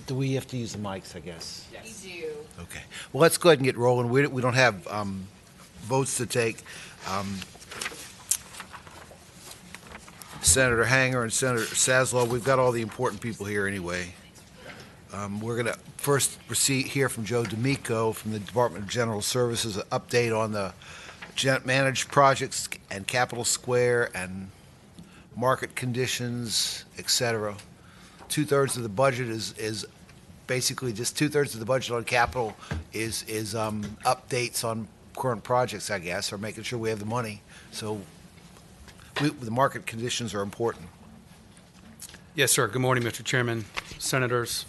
Do we have to use the mics, I guess? Yes. You do. Okay. Well, let's go ahead and get rolling. We don't have votes to take. Senator Hanger and Senator Saslow, we've got all the important people here anyway. We're going to first hear from Joe D'Amico from the Department of General Services, an update on the managed projects and Capitol Square and market conditions, et cetera. Two-thirds of the budget is basically just two-thirds of the budget on Capitol is updates on current projects, I guess, or making sure we have the money. So the market conditions are important. Yes, sir. Good morning, Mr. Chairman, Senators.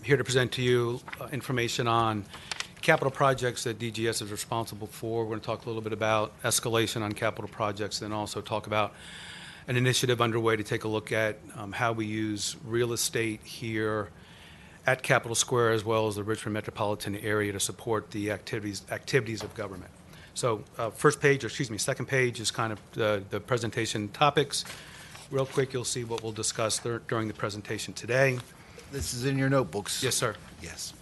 Here to present to you information on capital projects that DGS is responsible for. We're going to talk a little bit about escalation on capital projects, and also talk about an initiative underway to take a look at how we use real estate here at Capitol Square as well as the Richmond metropolitan area to support the activities of government. So second page is kind of the presentation topics. Real quick, you'll see what we'll discuss during the presentation today. This is in your notebooks. Yes, sir. Yes.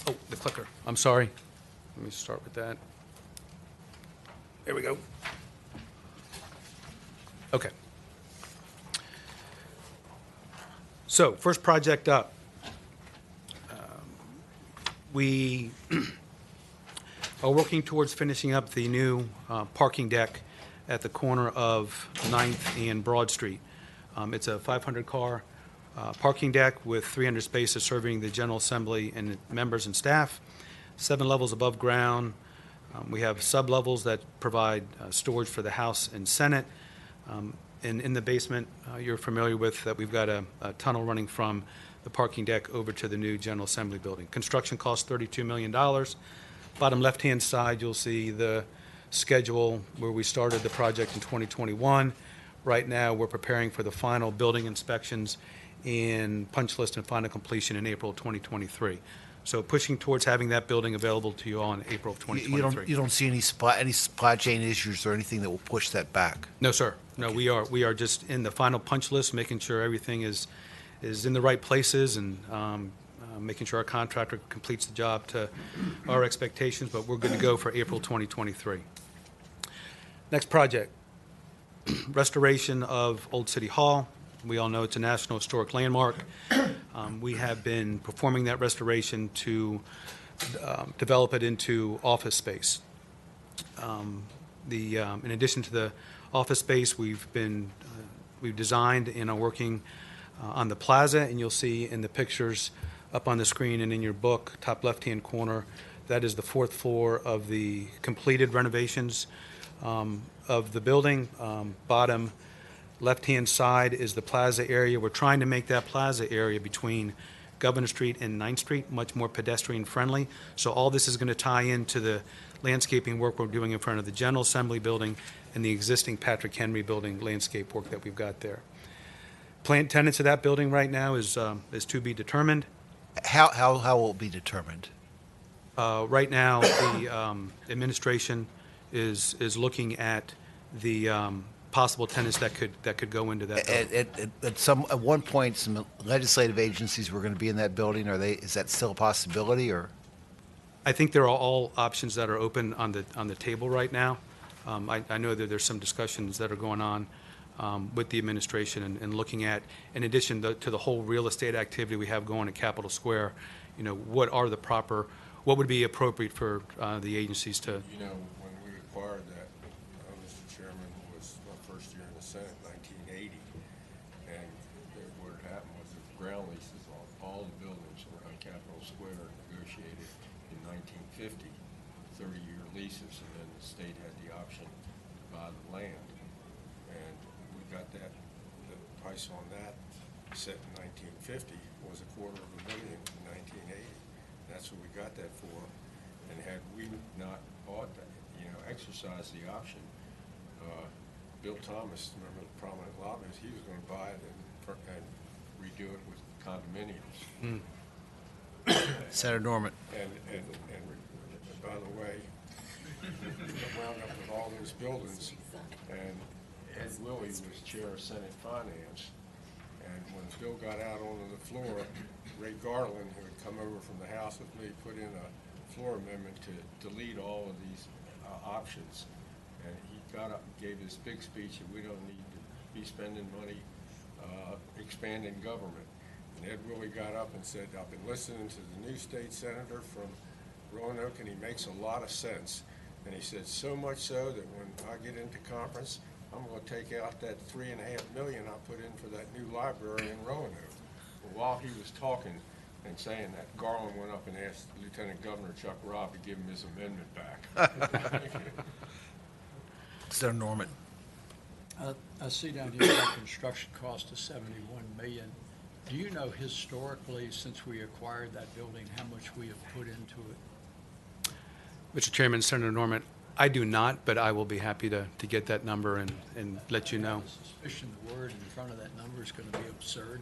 Oh, the clicker. I'm sorry. Let me start with that. There we go. Okay. So, first project up. We are working towards finishing up the new parking deck at the corner of 9th and Broad Street. It's a 500-car parking deck with 300 spaces serving the General Assembly and members and staff, 7 levels above ground. We have sub-levels that provide storage for the House and Senate. And in the basement, you're familiar with that we've got a tunnel running from the parking deck over to the new General Assembly building. Construction costs $32 million. Bottom left-hand side, you'll see the schedule where we started the project in 2021. Right now, we're preparing for the final building inspections and punch list and final completion in April 2023. So pushing towards having that building available to you all in April of 2023. You don't see any supply chain issues or anything that will push that back? No, sir. No, okay. We are just in the final punch list, making sure everything is in the right places, and making sure our contractor completes the job to our expectations, but we're good to go for April 2023. Next project, restoration of Old City Hall. We all know it's a National Historic Landmark. We have been performing that restoration to develop it into office space. In addition to the office space, we've designed and are working on the plaza, and you'll see in the pictures up on the screen and in your book, top left-hand corner, that is the 4th floor of the completed renovations of the building. Bottom left-hand side is the plaza area. We're trying to make that plaza area between Governor Street and 9th Street much more pedestrian-friendly. So all this is going to tie into the landscaping work we're doing in front of the General Assembly building and the existing Patrick Henry building landscape work that we've got there. Plant tenants of that building right now is to be determined. How will it be determined? Right now, the administration is looking at the possible tenants that could go into that building. At one point, some legislative agencies were going to be in that building. Is that still a possibility, or? I think there are all options that are open on the table right now. I know that there's some discussions that are going on with the administration and looking at, in addition to the whole real estate activity we have going at Capitol Square, what would be appropriate for the agencies to. You know, when we acquired that, Mr. Chairman, was my first year in the Senate, 1980, and what had happened was the ground leases on all the buildings around Capitol Square negotiated in 1950, 30-year leases, and then the state had the option to buy the land. And we got that, the price on that set in 1950 was $250 million in 1980. That's what we got that for. And had we not bought that, exercised the option, Bill Thomas, remember the prominent lobbyist, he was going to buy it and redo it with condominiums. Senator Norman. And by the way, we wound up with all those buildings, and Ed Willie was chair of Senate Finance, and when Bill got out onto the floor, Ray Garland, who had come over from the House with me, put in a floor amendment to delete all of these options. And he got up and gave this big speech that we don't need to be spending money expanding government. And Ed Willie got up and said, I've been listening to the new state senator from Roanoke, and he makes a lot of sense. And he said, so much so that when I get into conference, I'm going to take out that $3.5 million I put in for that new library in Roanoke. Well, while he was talking and saying that, Garland went up and asked Lieutenant Governor Chuck Robb to give him his amendment back. Senator Norman. I see down here that construction cost of $71 million. Do you know historically, since we acquired that building, how much we have put into it? Mr. Chairman, Senator Norman, I do not, but I will be happy to get that number and let you know. I have a suspicion the word in front of that number is going to be absurd.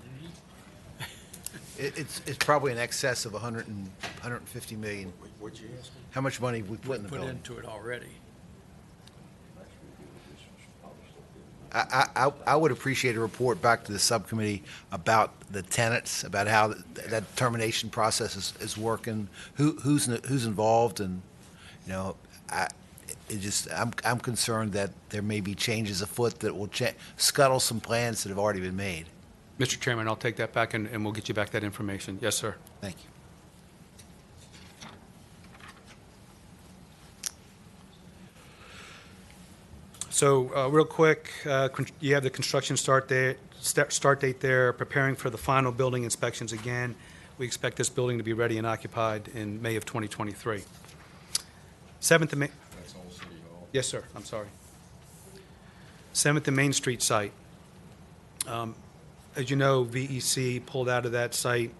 It's probably in excess of 150 million. What'd you ask me? How much money have we put in the Put building? into it already. I would appreciate a report back to the subcommittee about the tenants, about how that termination process is working, who's involved, and I'm concerned that there may be changes afoot that will scuttle some plans that have already been made. Mr. Chairman, I'll take that back and we'll get you back that information. Yes, sir. Thank you. So real quick, you have the construction start date there, preparing for the final building inspections again. We expect this building to be ready and occupied in May of 2023. 7th and Main. That's all City Hall. Yes, sir. I'm sorry. 7th and Main Street site. As you know, VEC pulled out of that site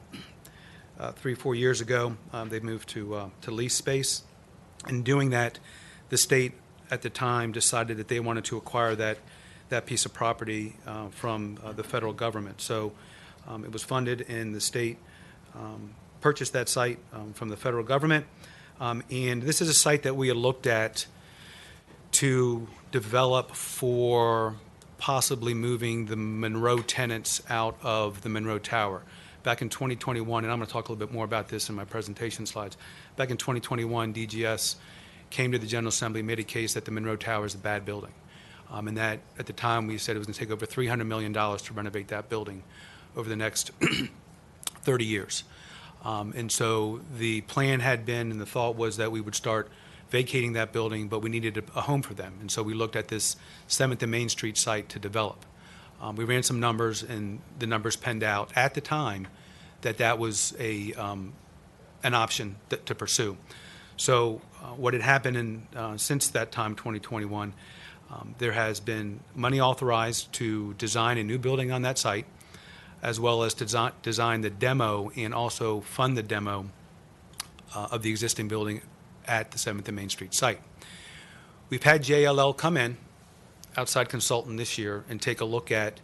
3-4 years ago. They moved to lease space. In doing that, the state at the time decided that they wanted to acquire that piece of property from the federal government. So it was funded, and the state purchased that site from the federal government. And this is a site that we had looked at to develop for possibly moving the Monroe tenants out of the Monroe Tower. Back in 2021, and I'm going to talk a little bit more about this in my presentation slides. Back in 2021, DGS came to the General Assembly, made a case that the Monroe Tower is a bad building. And that, at the time, we said it was going to take over $300 million to renovate that building over the next 30 years. And so the plan had been, and the thought was that we would start vacating that building, but we needed a home for them. And so we looked at this 7th and Main Street site to develop. We ran some numbers, and the numbers penned out at the time that was an option to pursue. So what had happened since that time, 2021, there has been money authorized to design a new building on that site, as well as to design the demo and also fund the demo of the existing building at the 7th and Main Street site. We've had JLL come in, outside consultant this year, and take a look at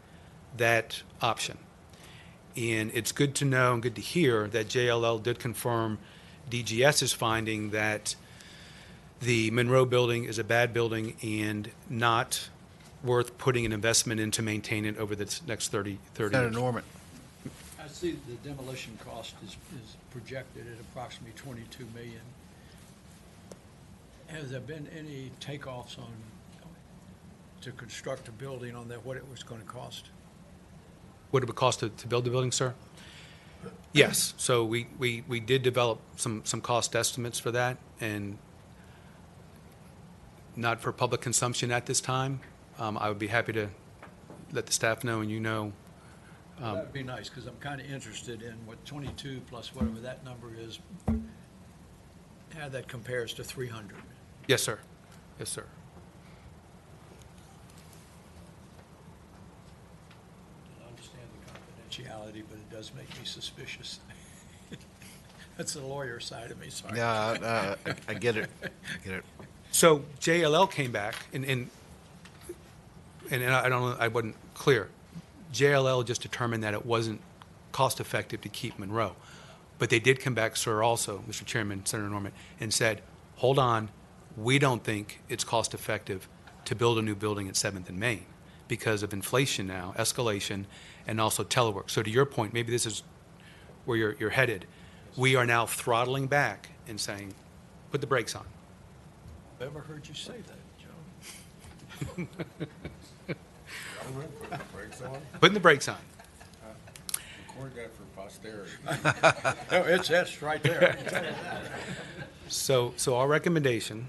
that option. And it's good to know and good to hear that JLL did confirm DGS's finding that the Monroe building is a bad building and not worth putting an investment in to maintain it over the next 30 Senator years. Norman. I see the demolition cost is projected at approximately $22 million. Has there been any takeoffs to construct a building on that, what it was going to cost? What it would cost to build the building, sir? Yes. So we did develop some cost estimates for that, and not for public consumption at this time. I would be happy to let the staff know and you know. That would be nice, because I'm kind of interested in what 22 plus whatever that number is, how that compares to 300. Yes, sir. Yes, sir. I understand the confidentiality, but it does make me suspicious. That's the lawyer side of me, sorry. Yeah, I get it. I get it. So JLL came back, and I don't know, I wasn't clear. JLL just determined that it wasn't cost-effective to keep Monroe. But they did come back, sir, also, Mr. Chairman, Senator Norman, and said, hold on, we don't think it's cost-effective to build a new building at 7th and Main because of inflation now, escalation, and also telework. So to your point, maybe this is where you're headed. We are now throttling back and saying, put the brakes on. I've ever heard you say that, Joe. Gentlemen, put the brakes on, Putting the brakes on. record that for posterity. No, it's etched right there. So our recommendation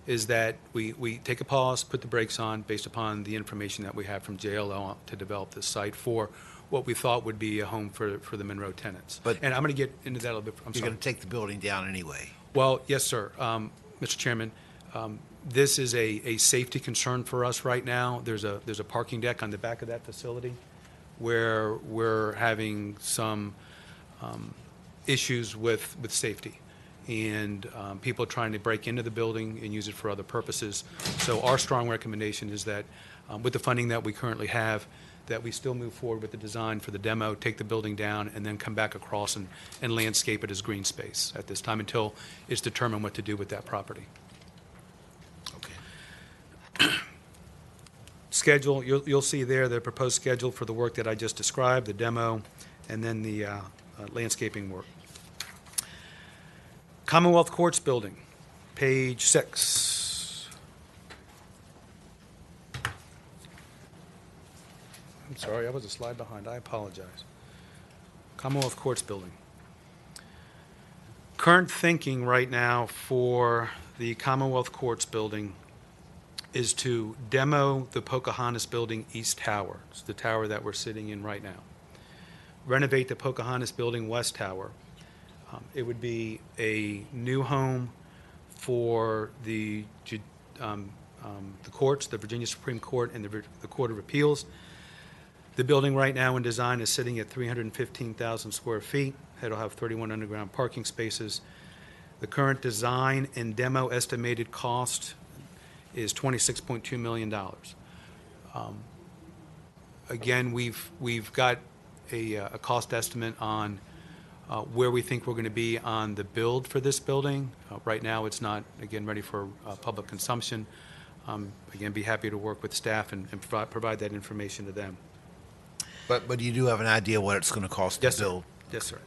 is that we take a pause, put the brakes on, based upon the information that we have from JLL to develop this site for what we thought would be a home for the Monroe tenants. But- And I'm going to get into that a little bit. I'm You're sorry. going to take the building down anyway. Well, yes, sir. Mr. Chairman, this is a safety concern for us right now. There's a parking deck on the back of that facility where we're having some issues with safety, and people trying to break into the building and use it for other purposes. So our strong recommendation is that with the funding that we currently have, that we still move forward with the design for the demo, take the building down, and then come back across and landscape it as green space at this time until it's determined what to do with that property. Okay. Schedule, you'll see there the proposed schedule for the work that I just described, the demo, and then the landscaping work. Commonwealth Courts Building, page 6. I'm sorry, I was a slide behind. I apologize. Commonwealth Courts Building. Current thinking right now for the Commonwealth Courts Building is to demo the Pocahontas Building East Tower. It's the tower that we're sitting in right now. Renovate the Pocahontas Building West Tower. It would be a new home for the courts, the Virginia Supreme Court and the Court of Appeals. The building right now in design is sitting at 315,000 square feet. It'll have 31 underground parking spaces. The current design and demo estimated cost is $26.2 million. Again, we've got a cost estimate on where we think we're going to be on the build for this building. Right now, it's not, again, ready for public consumption. Again, be happy to work with staff and provide that information to them. But you do have an idea what it's going to cost Yes, to build? sir. Yes, sir.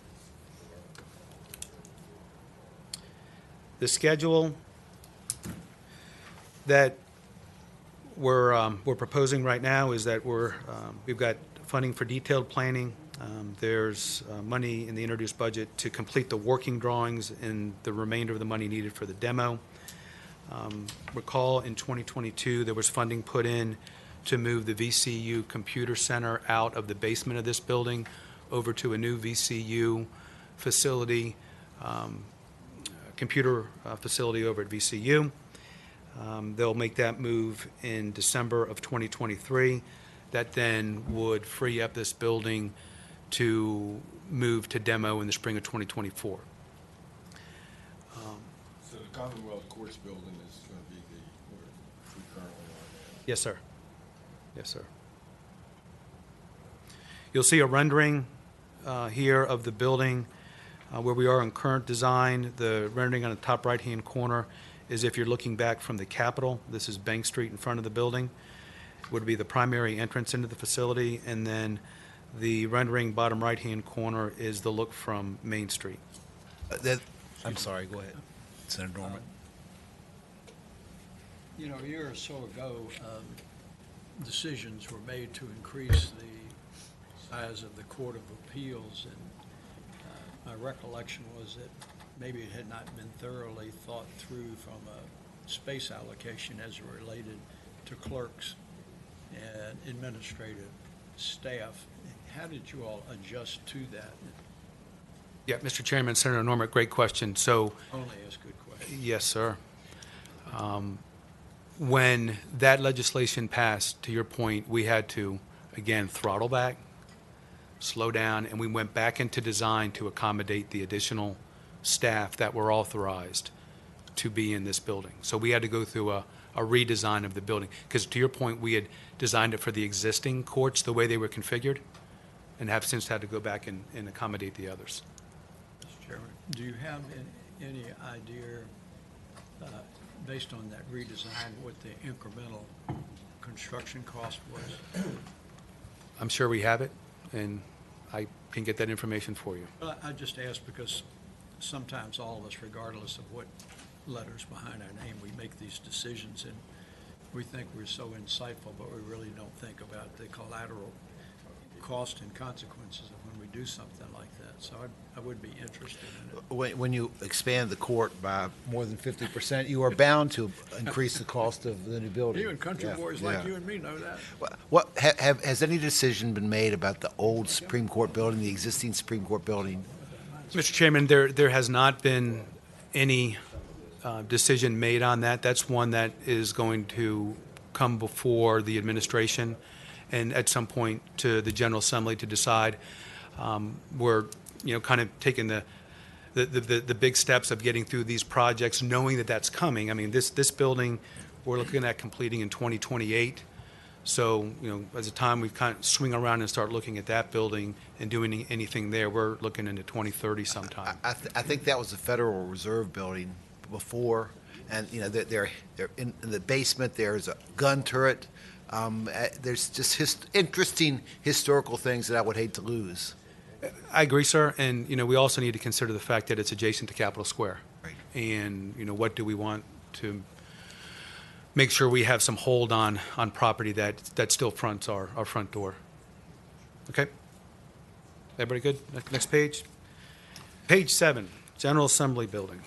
The schedule that we're proposing right now is that we've got funding for detailed planning. There's money in the introduced budget to complete the working drawings and the remainder of the money needed for the demo. Recall in 2022, there was funding put in to move the VCU Computer Center out of the basement of this building over to a new VCU facility, computer facility over at VCU. They'll make that move in December of 2023. That then would free up this building to move to demo in the spring of 2024. So the Commonwealth Courts building is going to be where we currently are now. Yes, sir. Yes, sir. You'll see a rendering here of the building where we are in current design. The rendering on the top right-hand corner is if you're looking back from the Capitol. This is Bank Street in front of the building. Would be the primary entrance into the facility, and then the rendering bottom right-hand corner is the look from Main Street. I'm sorry, go ahead. Senator Norman. You know, a year or so ago, decisions were made to increase the size of the Court of Appeals, and my recollection was that maybe it had not been thoroughly thought through from a space allocation as it related to clerks and administrative staff. How did you all adjust to that? Yeah, Mr. Chairman, Senator Norman, great question. So, Only ask good questions. yes, sir. When that legislation passed, to your point, we had to, again, throttle back, slow down, and we went back into design to accommodate the additional staff that were authorized to be in this building. So we had to go through a redesign of the building. Because to your point, we had designed it for the existing courts the way they were configured and have since had to go back and accommodate the others. Mr. Chairman, do you have any idea, based on that redesign, what the incremental construction cost was? I'm sure we have it, and I can get that information for you. Well, I just ask because sometimes all of us, regardless of what letters behind our name, we make these decisions, and we think we're so insightful, but we really don't think about the collateral cost and consequences of when we do something like that. So I would be interested in it. When you expand the court by more than 50%, you are bound to increase the cost of the new building. Even country Yeah, boys like yeah. you and me know that. Has any decision been made about the old Supreme Court building, the existing Supreme Court building? Mr. Chairman, there has not been any decision made on that. That's one that is going to come before the administration and at some point to the General Assembly to decide. We're, kind of taking the big steps of getting through these projects, knowing that that's coming. I mean, this building, we're looking at completing in 2028. So, as a time we kind of swing around and start looking at that building and doing anything there, we're looking into 2030 sometime. I think that was the Federal Reserve building before, and, they're in the basement, there's a gun turret. There's just interesting historical things that I would hate to lose. I agree, sir. And, we also need to consider the fact that it's adjacent to Capitol Square. Right. And, what do we want to make sure we have some hold on property that still fronts our front door. Okay? Everybody good? Next page. Page 7, General Assembly Building.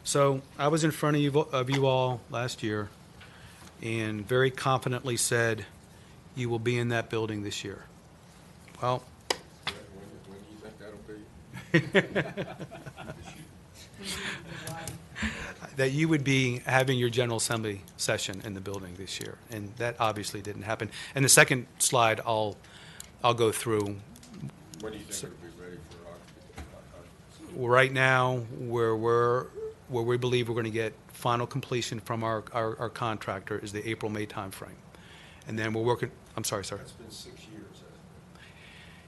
So I was in front of you all last year and very confidently said, you will be in that building this year. Well, When do you think that'll be? that you would be having your General Assembly session in the building this year, and that obviously didn't happen. And the second slide I'll go through. When do you think it'll be ready for occupancy? Right now, where we believe we're going to get final completion from our contractor is the April-May timeframe. And then we're working, I'm sorry, sir. It's been 6 years, hasn't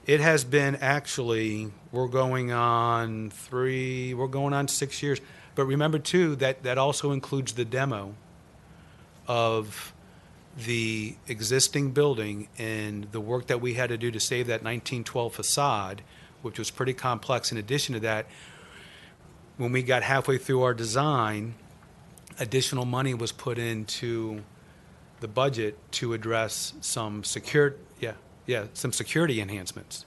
It has been actually, we're going on 6 years. But remember, too, that also includes the demo of the existing building and the work that we had to do to save that 1912 facade, which was pretty complex. In addition to that, when we got halfway through our design, additional money was put into the budget to address some security enhancements.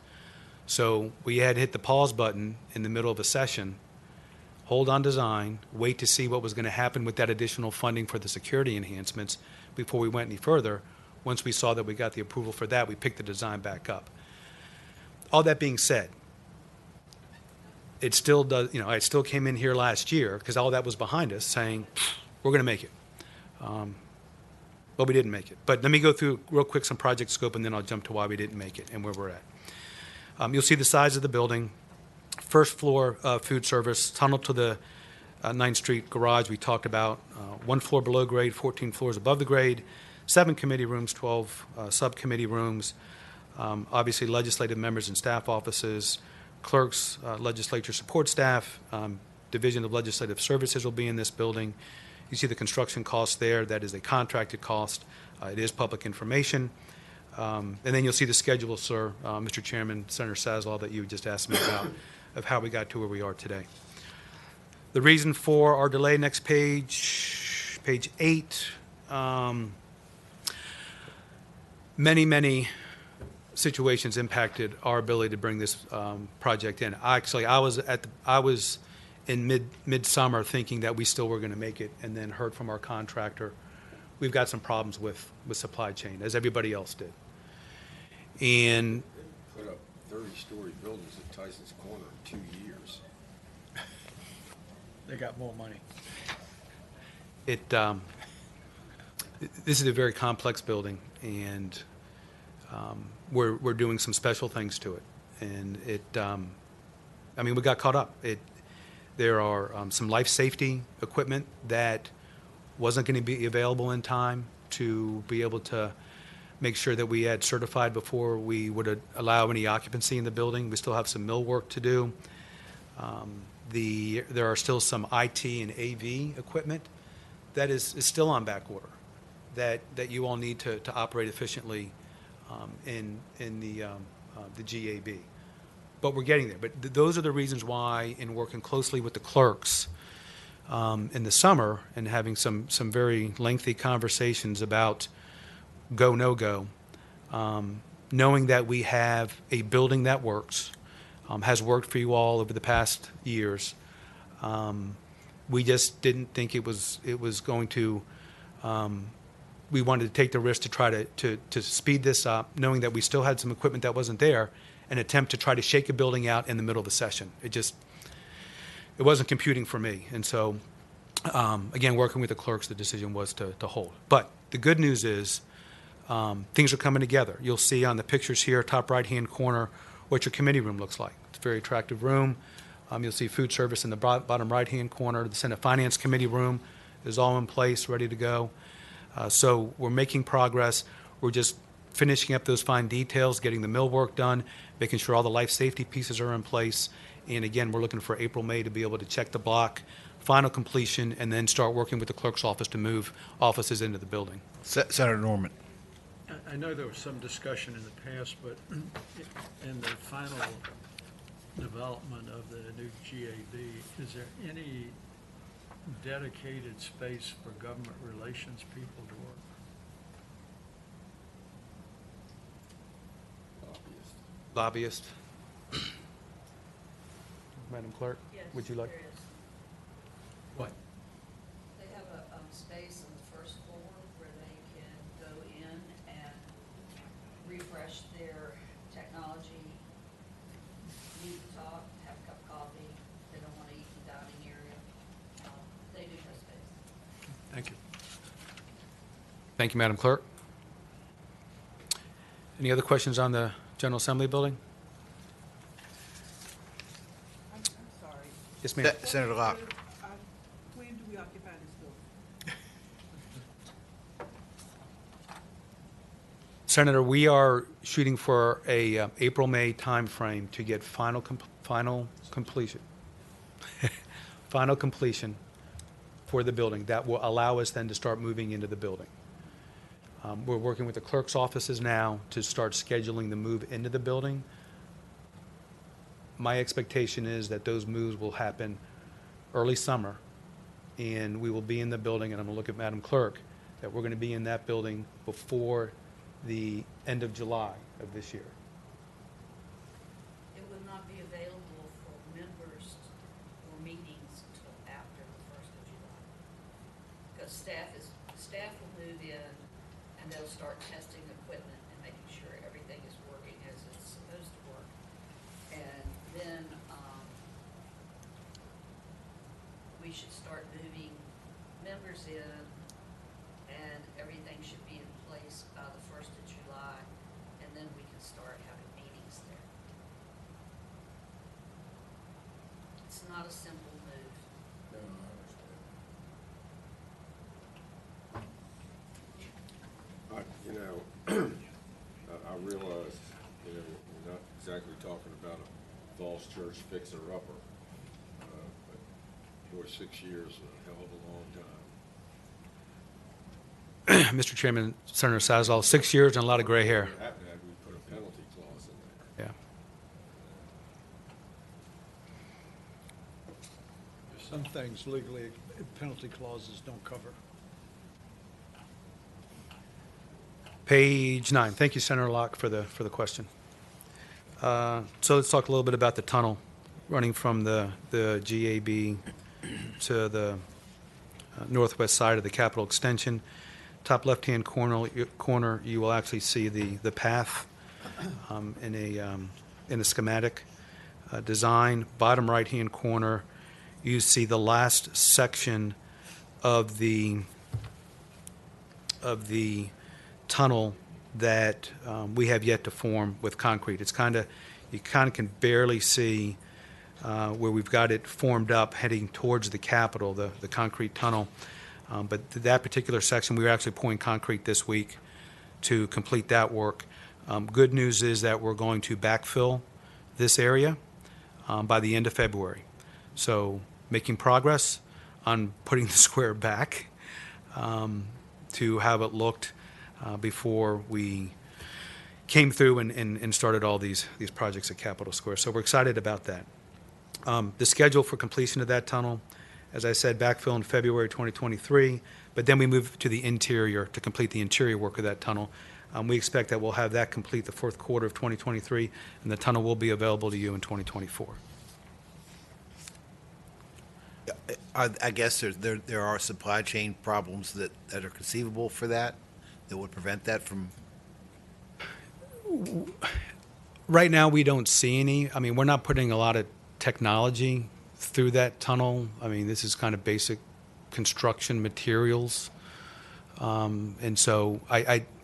So we had to hit the pause button in the middle of a session, hold on design, wait to see what was going to happen with that additional funding for the security enhancements before we went any further. Once we saw that we got the approval for that, we picked the design back up. All that being said, it still does, I still came in here last year because all that was behind us saying, we're going to make it. But we didn't make it. But let me go through real quick some project scope, and then I'll jump to why we didn't make it and where we're at. You'll see the size of the building. First floor food service, tunnel to the 9th Street garage we talked about. 1 floor below grade, 14 floors above the grade, 7 committee rooms, 12 subcommittee rooms. Obviously, legislative members and staff offices, clerks, legislature support staff, Division of Legislative Services will be in this building. You see the construction cost there. That is a contracted cost. It is public information. And then you'll see the schedule, sir, Mr. Chairman, Senator Saslow, that you just asked me about, of how we got to where we are today. The reason for our delay, next page, page 8. Many situations impacted our ability to bring this project in. Actually, I was in midsummer thinking that we still were going to make it, and then heard from our contractor, we've got some problems with supply chain, as everybody else did. And Put up 30-story buildings at Tyson's Corner in 2 years. They got more money. this is a very complex building, and we're doing some special things to it. And we got caught up. There are some life safety equipment that wasn't going to be available in time to be able to make sure that we had certified before we would allow any occupancy in the building. We still have some mill work to do. There are still some IT and AV equipment that is still on back order that you all need to operate efficiently in the the GAB. But we're getting there. But those are the reasons why, in working closely with the clerks in the summer and having some very lengthy conversations about go, no go, knowing that we have a building that works, has worked for you all over the past years. We just didn't think it was going to. We wanted to take the risk to try to speed this up, knowing that we still had some equipment that wasn't there, and attempt to try to shake a building out in the middle of the session. It wasn't computing for me, and so again, working with the clerks, the decision was to hold. But the good news is things are coming together. You'll see on the pictures here, top right-hand corner, what your committee room looks like. It's a very attractive room. You'll see food service in the bottom right-hand corner. The Senate Finance Committee room is all in place, ready to go. So we're making progress. We're just finishing up those fine details, getting the millwork done, making sure all the life safety pieces are in place. And again, we're looking for April, May to be able to check the block, final completion, and then start working with the clerk's office to move offices into the building. Senator Norman. I know there was some discussion in the past, but in the final development of the new GAB, is there any dedicated space for government relations people to work? Lobbyist. Madam Clerk, Yes, would you like? there is. What? They have a space on the first floor where they can go in and refresh their technology, need to talk, have a cup of coffee. They don't want to eat in the dining area. They do have space. Thank you. Thank you, Madam Clerk. Any other questions on the General Assembly building? I'm sorry. Yes, ma'am. Senator Locke. When do we occupy this building? Senator, we are shooting for a April, May timeframe to get final completion. Final completion for the building. That will allow us then to start moving into the building. We're working with the clerk's offices now to start scheduling the move into the building. My expectation is that those moves will happen early summer, and we will be in the building, and I'm going to look at Madam Clerk, that we're going to be in that building before the end of July of this year. It would not be available for members or meetings until after the 1st of July. Because staff will move in and they'll start testing equipment and making sure everything is working as it's supposed to work. And then, we should start moving members in, and everything should be in place by the 1st of July, and then we can start having meetings there. It's not a simple move. No, I understand. I realize, we're not exactly talking about a false church fixer-upper, but boy, 6 years is a hell of a long time. Mr. Chairman, Senator Sazal, 6 years and a lot of gray hair. What happened had we put a penalty clause in there. Yeah. There's some things legally penalty clauses don't cover. Page 9. Thank you, Senator Locke, for the question. So let's talk a little bit about the tunnel running from the GAB to the northwest side of the Capitol extension. Top left-hand corner, you will actually see the path in a schematic design. Bottom right-hand corner, you see the last section of the tunnel that we have yet to form with concrete. It's you kind of can barely see where we've got it formed up heading towards the Capitol, the concrete tunnel. But that particular section, we were actually pouring concrete this week to complete that work. Good news is that we're going to backfill this area by the end of February. So making progress on putting the square back to have it looked before we came through and started all these projects at Capitol Square. So we're excited about that. The schedule for completion of that tunnel, as I said, backfill in February 2023, but then we move to the interior to complete the interior work of that tunnel. We expect that we'll have that complete the fourth quarter of 2023, and the tunnel will be available to you in 2024. I guess there are supply chain problems that are conceivable for that would prevent that from. Right now, we don't see any. I mean, we're not putting a lot of technology through that tunnel. I mean, this is kind of basic construction materials. And so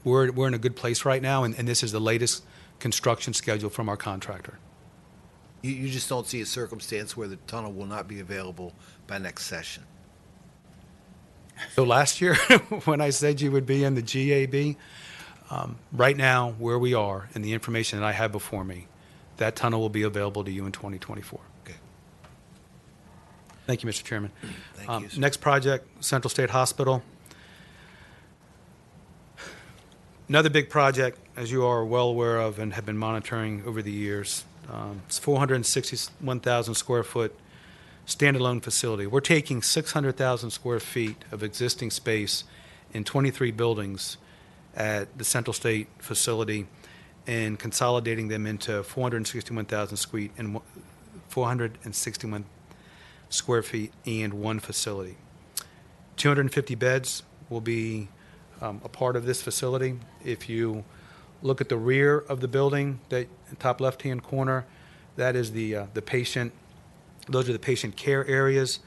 we're in a good place right now, and this is the latest construction schedule from our contractor. You just don't see a circumstance where the tunnel will not be available by next session. So last year, when I said you would be in the GAB, right now, where we are and the information that I have before me, that tunnel will be available to you in 2024. Okay. Thank you, Mr. Chairman. Thank you, sir. Next project, Central State Hospital. Another big project, as you are well aware of and have been monitoring over the years. It's 461,000 square foot standalone facility. We're taking 600,000 square feet of existing space in 23 buildings at the Central State facility and consolidating them into 461,000 461 square feet and one facility. 250 beds will be a part of this facility. If you look at the rear of the building, that top left-hand corner, that is the patient. Those are the patient care areas.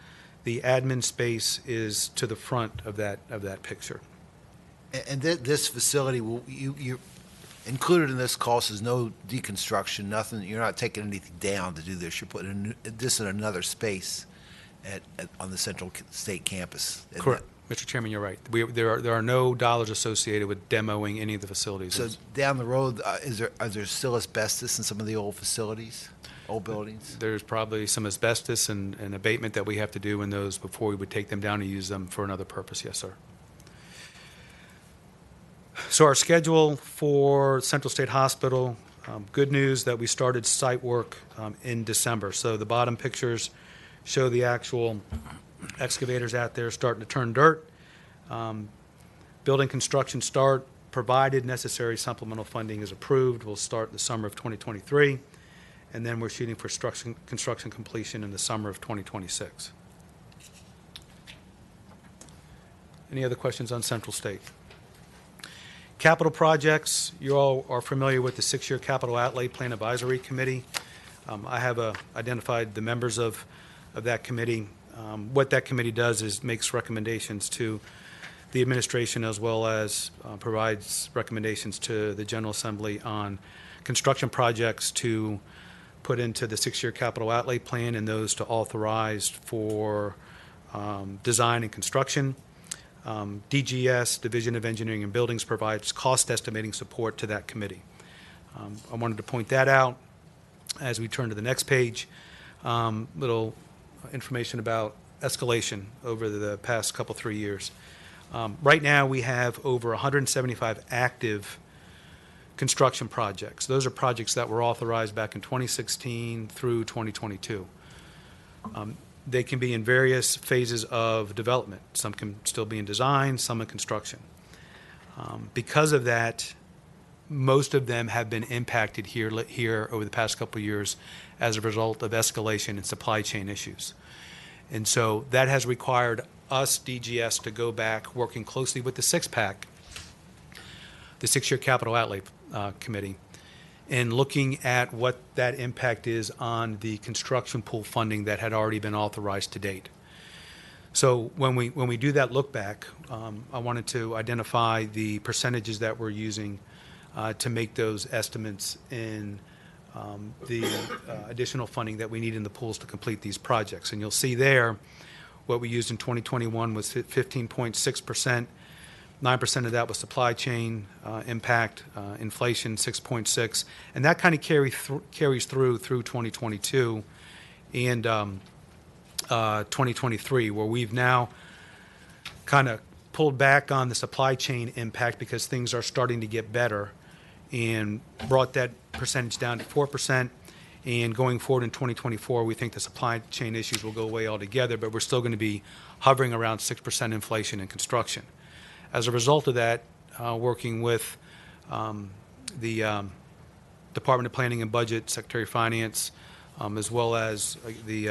The admin space is to the front of that picture. And this facility, you included in this cost is no deconstruction, nothing. You're not taking anything down to do this. You're putting this in another space on the Central State campus. Correct. Mr. Chairman, you're right. There are no dollars associated with demoing any of the facilities. So down the road, are there still asbestos in some of the old facilities, old buildings? There's probably some asbestos and abatement that we have to do in those before we would take them down and use them for another purpose. Yes, sir. So our schedule for Central State Hospital, good news that we started site work in December. So the bottom pictures show the actual excavators out there starting to turn dirt. Building construction start, provided necessary supplemental funding is approved, will start in the summer of 2023. And then we're shooting for construction completion in the summer of 2026. Any other questions on Central State? Capital projects, you all are familiar with the 6-year Capital Outlay Plan Advisory Committee. I have identified the members of that committee. What that committee does is makes recommendations to the administration as well as provides recommendations to the General Assembly on construction projects to put into the 6-year capital outlay plan and those to authorize for design and construction. DGS, Division of Engineering and Buildings, provides cost estimating support to that committee. I wanted to point that out as we turn to the next page. Little information about escalation over the past 3 years. Right now we have over 175 active construction projects. Those are projects that were authorized back in 2016 through 2022. They can be in various phases of development. Some can still be in design, some in construction. Because of that, most of them have been impacted here over the past couple of years as a result of escalation and supply chain issues. And so that has required us, DGS, to go back working closely with the SFAC, the 6-year Capital Outlay Committee, and looking at what that impact is on the construction pool funding that had already been authorized to date. So when we do that look back, I wanted to identify the percentages that we're using to make those estimates in the additional funding that we need in the pools to complete these projects. And you'll see there what we used in 2021 was 15.6%. 9% of that was supply chain impact, inflation 6.6%, and that kind of carries through 2022 and 2023, where we've now kind of pulled back on the supply chain impact because things are starting to get better, and brought that percentage down to 4%. And going forward in 2024, we think the supply chain issues will go away altogether, but we're still going to be hovering around 6% inflation in construction. As a result of that, working with the Department of Planning and Budget, Secretary of Finance, as well as the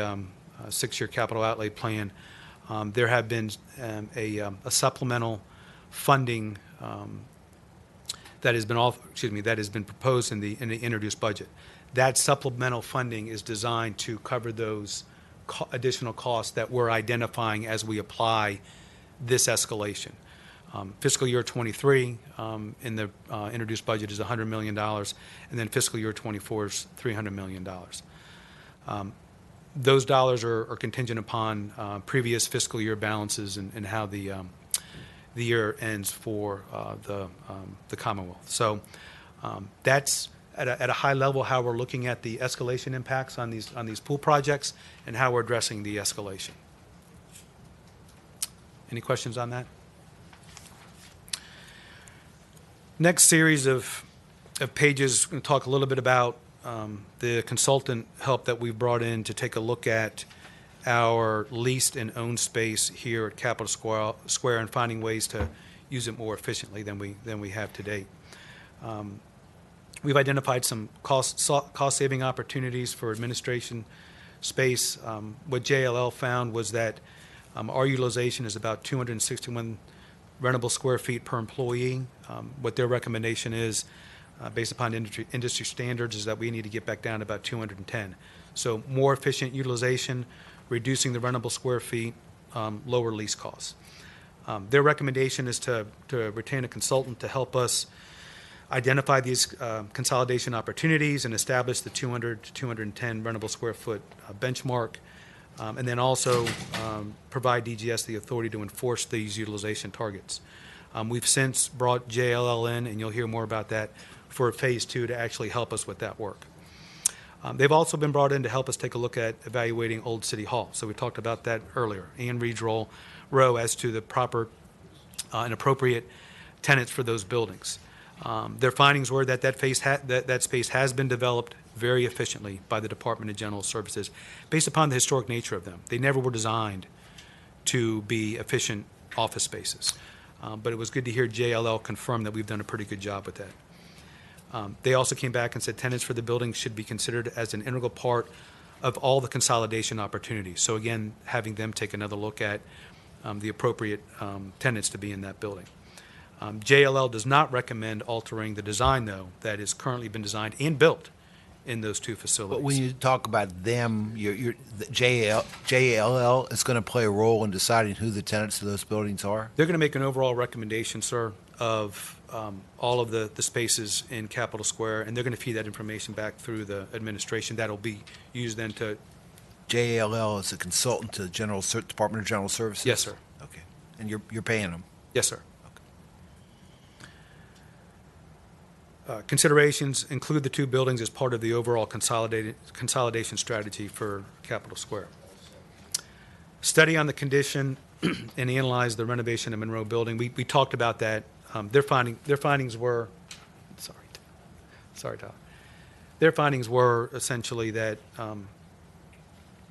6-year capital outlay plan, there have been a supplemental funding that has been proposed in the introduced budget. That supplemental funding is designed to cover those additional costs that we're identifying as we apply this escalation. Fiscal year 23 in the introduced budget is $100 million, and then fiscal year 24 is $300 million. Those dollars are contingent upon previous fiscal year balances and how the year ends for the Commonwealth. So that's at a high level how we're looking at the escalation impacts on these pool projects and how we're addressing the escalation. Any questions on that? Next series of pages, we're going to talk a little bit about the consultant help that we've brought in to take a look at our leased and owned space here at Capitol Square and finding ways to use it more efficiently than we have to date. We've identified some cost-saving opportunities for administration space. What JLL found was that our utilization is about 261 rentable square feet per employee. What their recommendation is, based upon industry standards, is that we need to get back down to about 210. So more efficient utilization, reducing the rentable square feet, lower lease costs. Their recommendation is to retain a consultant to help us identify these consolidation opportunities and establish the 200 to 210 rentable square foot benchmark, and then also provide DGS the authority to enforce these utilization targets. We've since brought JLL in, and you'll hear more about that, for phase 2 to actually help us with that work. They've also been brought in to help us take a look at evaluating Old City Hall. So we talked about that earlier, and Reed's row as to the proper and appropriate tenants for those buildings. Their findings were that that space has been developed very efficiently by the Department of General Services based upon the historic nature of them. They never were designed to be efficient office spaces. But it was good to hear JLL confirm that we've done a pretty good job with that. They also came back and said tenants for the building should be considered as an integral part of all the consolidation opportunities. So again, having them take another look at the appropriate tenants to be in that building. JLL does not recommend altering the design, though, that has currently been designed and built in those two facilities. But when you talk about them, the JLL is going to play a role in deciding who the tenants of those buildings are? They're going to make an overall recommendation, sir, of all of the spaces in Capitol Square, and they're going to feed that information back through the administration. That'll be used then to... JLL is a consultant to the Department of General Services? Yes, sir. Okay. And you're paying them? Yes, sir. Considerations include the two buildings as part of the overall consolidation strategy for Capitol Square. Study on the condition and analyze the renovation of Monroe Building. We talked about that. Their findings were, sorry, Todd. Their findings were essentially that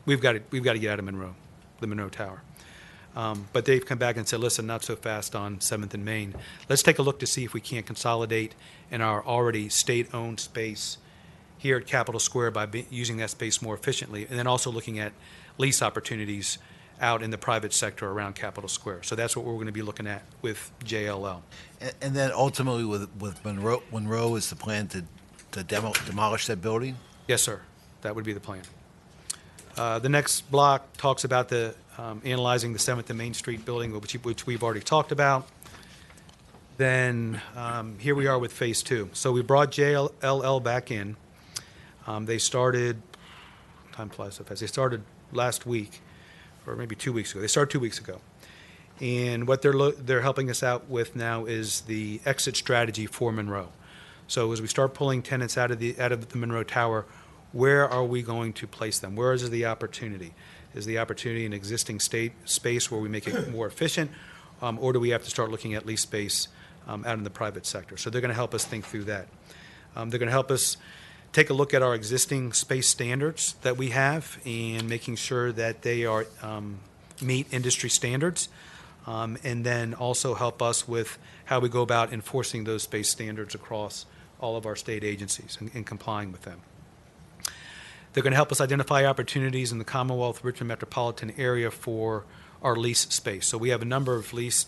we've got to get out of Monroe, the Monroe Tower. But they've come back and said, listen, not so fast on 7th and Main. Let's take a look to see if we can't consolidate in our already state-owned space here at Capitol Square by using that space more efficiently, and then also looking at lease opportunities out in the private sector around Capitol Square. So that's what we're going to be looking at with JLL. And then ultimately with Monroe is the plan to demolish that building? Yes, sir. That would be the plan. The next block talks about the analyzing the 7th and Main Street building, which we've already talked about. Then here we are with phase 2. So we brought JLL back in. They started, time flies so fast, they started last week, or maybe 2 weeks ago. They started 2 weeks ago. And what they're helping us out with now is the exit strategy for Monroe. So as we start pulling tenants out of the Monroe Tower, where are we going to place them? Where is the opportunity? Is the opportunity an existing state space where we make it more efficient, or do we have to start looking at lease space out in the private sector? So they're going to help us think through that. They're going to help us take a look at our existing space standards that we have and making sure that they are meet industry standards, and then also help us with how we go about enforcing those space standards across all of our state agencies and complying with them. They're going to help us identify opportunities in the Commonwealth Richmond metropolitan area for our lease space. So we have a number of lease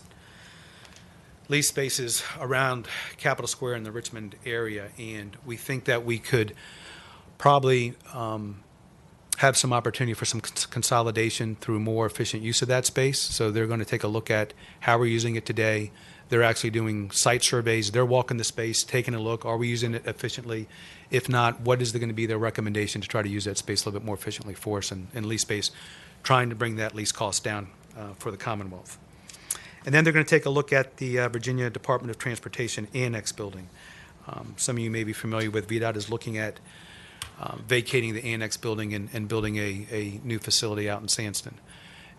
spaces around Capitol Square in the Richmond area, and we think that we could probably have some opportunity for some consolidation through more efficient use of that space. So they're going to take a look at how we're using it today. They're actually doing site surveys. They're walking the space, taking a look. Are we using it efficiently? If not, what is going to be their recommendation to try to use that space a little bit more efficiently for us and lease space, trying to bring that lease cost down for the Commonwealth. And then they're going to take a look at the Virginia Department of Transportation Annex building. Some of you may be familiar with VDOT is looking at vacating the Annex building and building a new facility out in Sandston.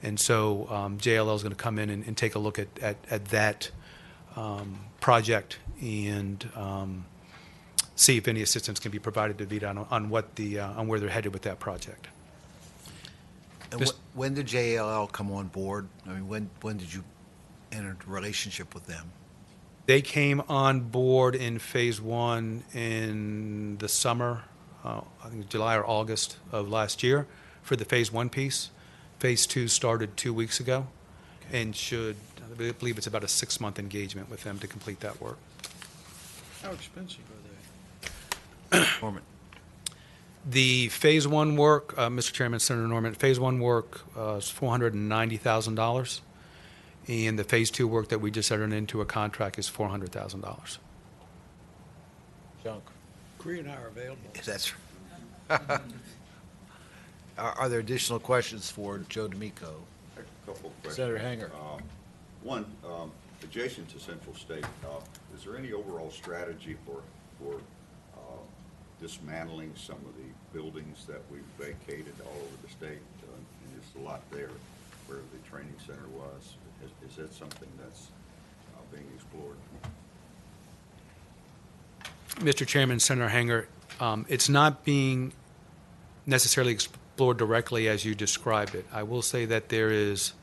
And so JLL is going to come in and take a look at that project and see if any assistance can be provided to VDOT on where they're headed with that project. And when did JLL come on board? I mean, when did you enter a relationship with them? They came on board in phase one in the summer, I think July or August of last year for the phase one piece. Phase two started 2 weeks ago and I believe it's about a 6-month engagement with them to complete that work. How expensive are they? Norman? The phase one work, Mr. Chairman, Senator Norman, phase one work is $490,000, and the phase two work that we just entered into a contract is $400,000. Junk. Cree and I are available. That's Are there additional questions for Joe D'Amico? A couple of questions. Senator Hanger. One, adjacent to Central State, is there any overall strategy for dismantling some of the buildings that we've vacated all over the state? And there's a lot there where the training center was. Is that something that's being explored? Mr. Chairman, Senator Hanger, it's not being necessarily explored directly as you described it. I will say that there is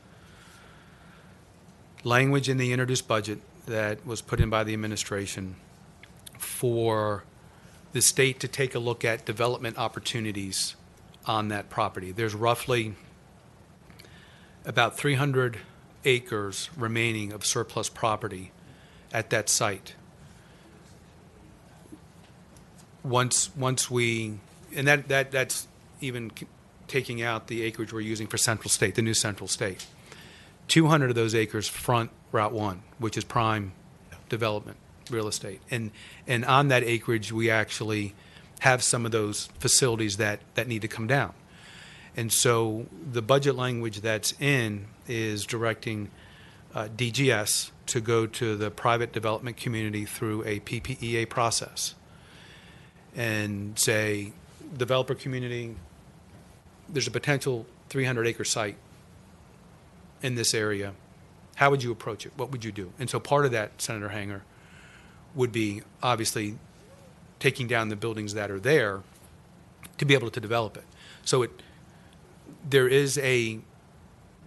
language in the introduced budget that was put in by the administration for the state to take a look at development opportunities on that property. There's roughly about 300 acres remaining of surplus property at that site. Once we, and that's even taking out the acreage we're using for Central State, the new Central State. 200 of those acres front Route 1, which is prime development real estate. And on that acreage, we actually have some of those facilities that need to come down. And so the budget language that's in is directing DGS to go to the private development community through a PPEA process and say, developer community, there's a potential 300-acre site in this area. How would you approach it? What would you do? And so part of that, Senator Hanger, would be obviously taking down the buildings that are there to be able to develop it. So there is a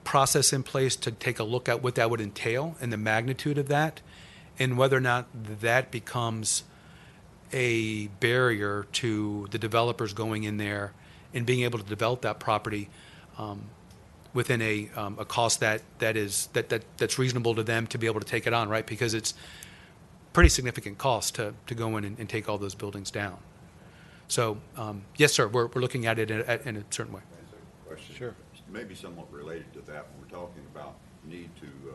process in place to take a look at what that would entail and the magnitude of that, and whether or not that becomes a barrier to the developers going in there and being able to develop that property within a cost that's reasonable to them to be able to take it on, right? Because it's pretty significant cost to go in and take all those buildings down. So yes, sir, we're looking at it in a certain way. Question. Sure. Maybe somewhat related to that, when we're talking about need to the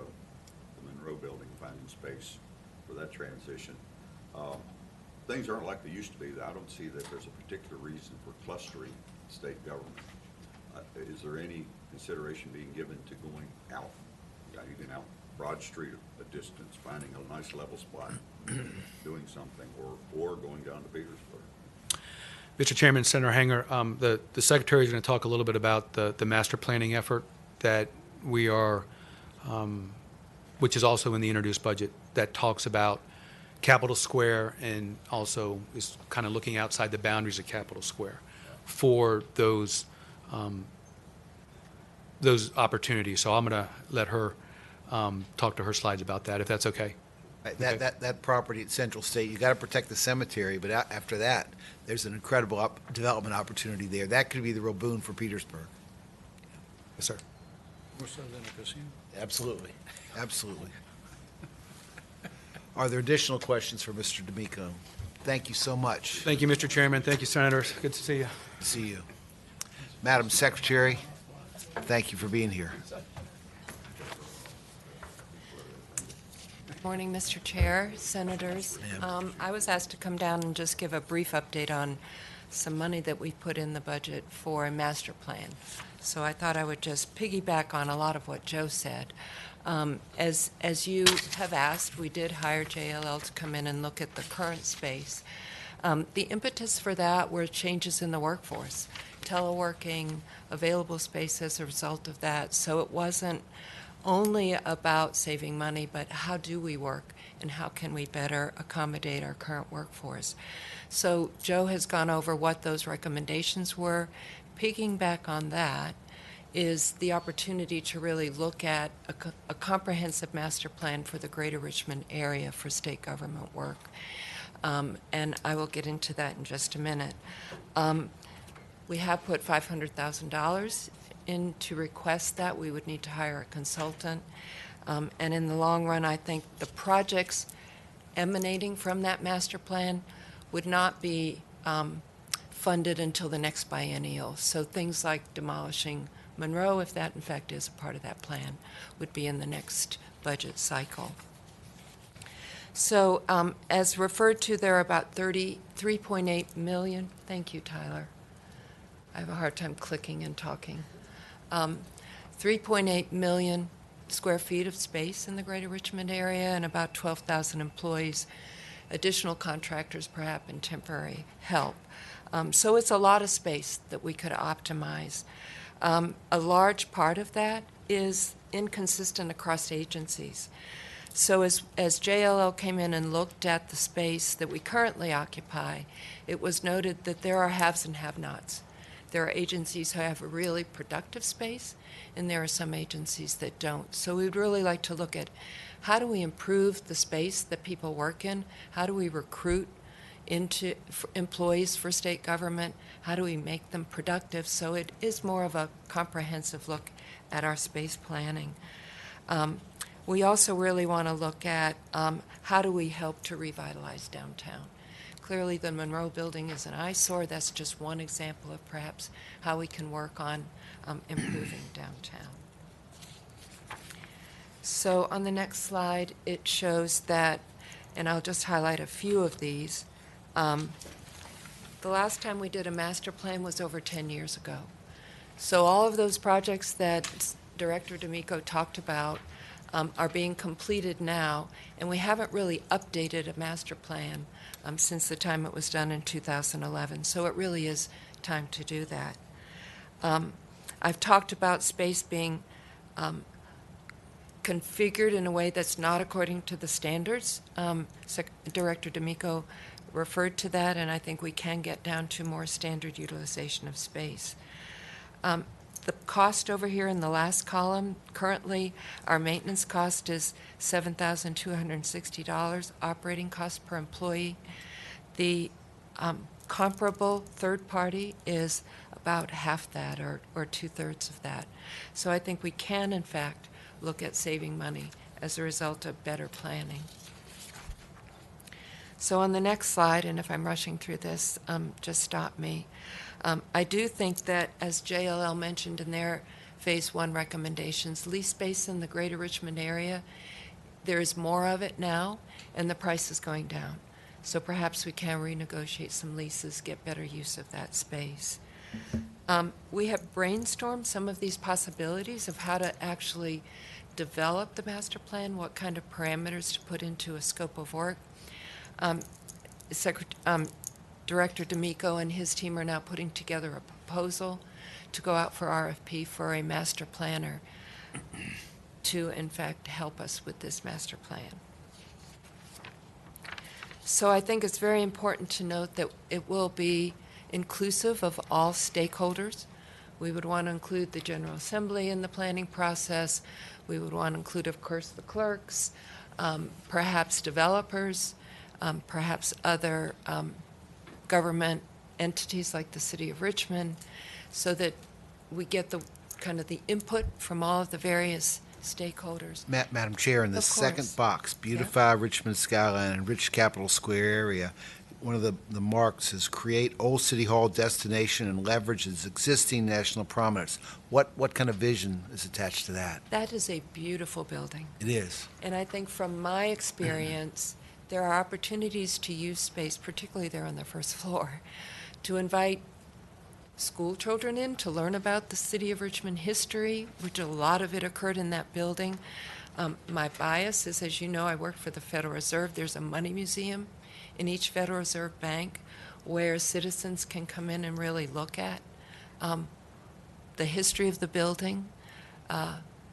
Monroe building, finding space for that transition. Things aren't like they used to be. I don't see that there's a particular reason for clustering state government. Is there any consideration being given to going out, even out Broad Street a distance, finding a nice level spot, doing something, or going down to Petersburg? Mr. Chairman, Senator Hanger, the Secretary is going to talk a little bit about the master planning effort that we are, which is also in the introduced budget, that talks about Capitol Square and also is kind of looking outside the boundaries of Capitol Square for those opportunities. So I'm going to let her talk to her slides about that, if that's okay. That property at Central State, you got to protect the cemetery, but after that, there's an incredible development opportunity there. That could be the real boon for Petersburg. Yes, sir. More so than a casino. Absolutely, absolutely. Are there additional questions for Mr. D'Amico? Thank you so much. Thank you, Mr. Chairman. Thank you, Senators. Good to see you. See you. Madam Secretary, thank you for being here. Morning, Mr. Chair, Senators. I was asked to come down and just give a brief update on some money that we put in the budget for a master plan. So I thought I would just piggyback on a lot of what Joe said. As you have asked, we did hire JLL to come in and look at the current space. The impetus for that were changes in the workforce, teleworking, available space as a result of that. So it wasn't only about saving money, but how do we work and how can we better accommodate our current workforce. So Joe has gone over what those recommendations were. Piggyback on that is the opportunity to really look at a comprehensive master plan for the greater Richmond area for state government work. And I will get into that in just a minute. We have put $500,000 in to request that. We would need to hire a consultant. And in the long run, I think the projects emanating from that master plan would not be funded until the next biennial. So things like demolishing Monroe, if that in fact is a part of that plan, would be in the next budget cycle. So as referred to, there are about 3.8 million. Thank you, Tyler. I have a hard time clicking and talking. 3.8 million square feet of space in the greater Richmond area and about 12,000 employees, additional contractors perhaps, and temporary help. So it's a lot of space that we could optimize. A large part of that is inconsistent across agencies. So as JLL came in and looked at the space that we currently occupy, it was noted that there are haves and have-nots. There are agencies who have a really productive space, and there are some agencies that don't. So we'd really like to look at how do we improve the space that people work in? How do we recruit into employees for state government? How do we make them productive? So it is more of a comprehensive look at our space planning. We also really want to look at how do we help to revitalize downtown. Clearly, the Monroe building is an eyesore. That's just one example of perhaps how we can work on improving downtown. So on the next slide, it shows that, and I'll just highlight a few of these. The last time we did a master plan was over 10 years ago. So all of those projects that Director D'Amico talked about are being completed now, and we haven't really updated a master plan since the time it was done in 2011. So it really is time to do that. I've talked about space being configured in a way that's not according to the standards. Director D'Amico referred to that, and I think we can get down to more standard utilization of space. The cost over here in the last column, currently our maintenance cost is $7,260, operating cost per employee. The comparable third party is about half that or two-thirds of that. So I think we can, in fact, look at saving money as a result of better planning. So on the next slide, and if I'm rushing through this, just stop me. I do think that, as JLL mentioned in their Phase 1 recommendations, lease space in the greater Richmond area, there is more of it now, and the price is going down. So perhaps we can renegotiate some leases, get better use of that space. We have brainstormed some of these possibilities of how to actually develop the master plan, what kind of parameters to put into a scope of work. Director D'Amico and his team are now putting together a proposal to go out for RFP for a master planner to, in fact, help us with this master plan. So I think it's very important to note that it will be inclusive of all stakeholders. We would want to include the General Assembly in the planning process. We would want to include, of course, the clerks, perhaps developers, perhaps other government entities like the City of Richmond, so that we get the kind of the input from all of the various stakeholders. Madam Chair, in the Of second course. box, beautify Richmond skyline and rich capital square area, one of the marks is create Old City Hall destination and leverage its existing national prominence. What kind of vision is attached to that? That is a beautiful building. It is. And I think from my experience, there are opportunities to use space, particularly there on the first floor, to invite school children in to learn about the City of Richmond history, which a lot of it occurred in that building. My bias is, as you know, I work for the Federal Reserve. There's a money museum in each Federal Reserve bank where citizens can come in and really look at the history of the building.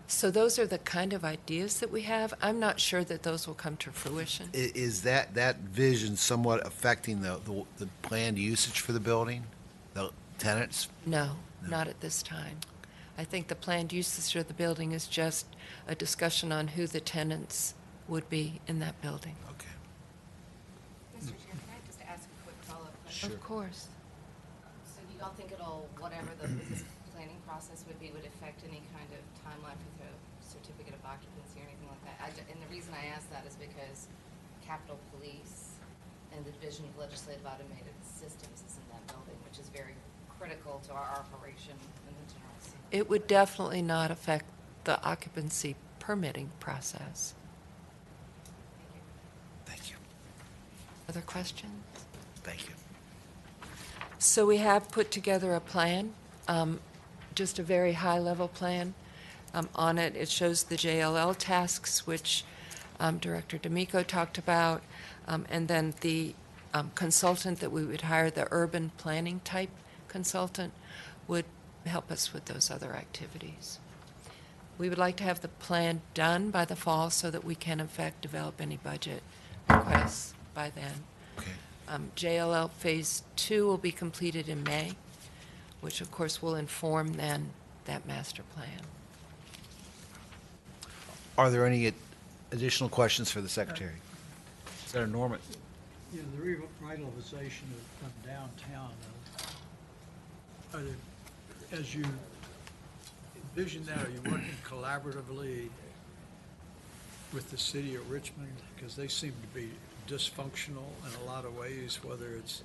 So those are the kind of ideas that we have. I'm not sure that those will come to fruition. Is that vision somewhat affecting the planned usage for the building? The tenants? No, not at this time. I think the planned usage of the building is just a discussion on who the tenants would be in that building. Okay. Mr. Chair, can I just ask a quick follow-up question? Of course. So do y'all think it'll, whatever the this planning process would be, would affect any kind of timeline for the certificate of occupancy or anything like that? And the reason I ask that is because Capitol Police and the Division of Legislative Automated Systems is in that building, which is very critical to our operation in the General Assembly. It would definitely not affect the occupancy permitting process. Thank you. Other questions? Thank you. So we have put together a plan, just a very high-level plan. On it, it shows the JLL tasks, which Director D'Amico talked about, and then the consultant that we would hire, the urban planning type consultant, would help us with those other activities. We would like to have the plan done by the fall so that we can, in fact, develop any budget requests by then. Okay. JLL Phase 2 will be completed in May, which of course will inform then that master plan. Are there any additional questions for the Secretary? Senator Norman? You know, the revitalization of downtown, are there, as you envision that, are you working collaboratively with the city of Richmond? Because they seem to be dysfunctional in a lot of ways, whether it's,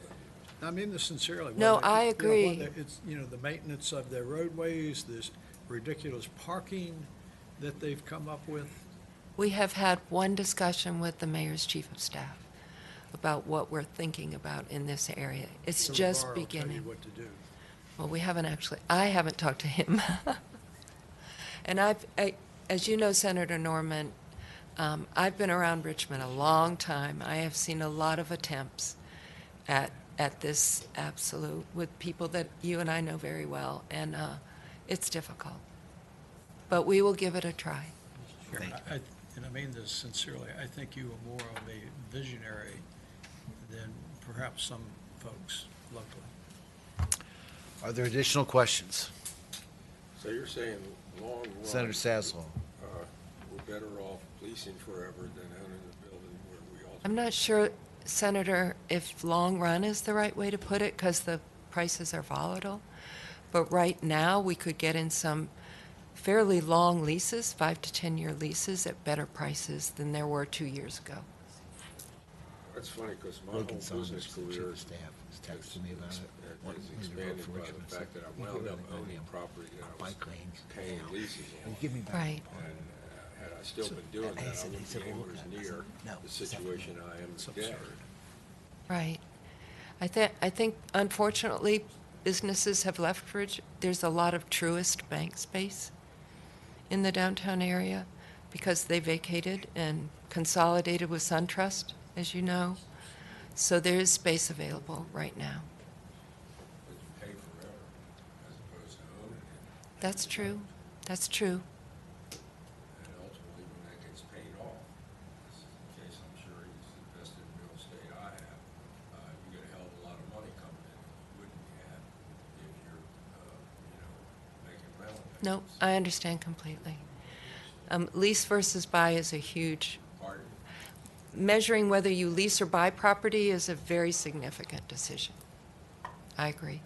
I mean this sincerely. No, whether, I you know, agree. whether it's, you know, the maintenance of their roadways, this ridiculous parking that they've come up with. We have had one discussion with the mayor's chief of staff about what we're thinking about in this area. It's Bill just Barr will tell you beginning. what to do. Well, we haven't actually, I haven't talked to him. And as you know, Senator Norman, I've been around Richmond a long time. I have seen a lot of attempts at this absolute with people that you and I know very well, and it's difficult. But we will give it a try. Thank you. And I mean this sincerely, I think you are more of a visionary than perhaps some folks locally. Are there additional questions? So you're saying long run. Senator Sasslaw? We're better off leasing forever than owning the building where we all. I'm not sure, Senator, if long run is the right way to put it, because the prices are volatile. But right now, we could get in some fairly long leases, 5 to 10 year leases at better prices than there were 2 years ago. That's funny, because my whole Logan Saunders, business the chief career of staff, is texting me about it. is expanded by the fact that I wound up owning property that I was Bike lanes. paying leases on. Give me back. Right. And had I still been doing that, I wouldn't be anywhere near the situation I am today. Right. I think, unfortunately, businesses have left Ridge. There's a lot of Truist bank space in the downtown area because they vacated and consolidated with SunTrust, as you know. So there is space available right now. But you pay forever as opposed to owning it. That's true. That's true. And ultimately, when that gets paid off, as is the case, I'm sure he's invested in real estate I No, I understand completely. Lease versus buy is a huge, Pardon? measuring whether you lease or buy property is a very significant decision. I agree.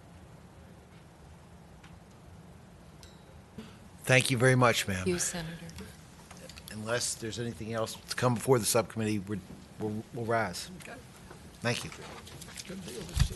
Thank you very much, ma'am. You, Senator. Unless there's anything else to come before the subcommittee, we'll rise. Thank you. Good deal, Mr.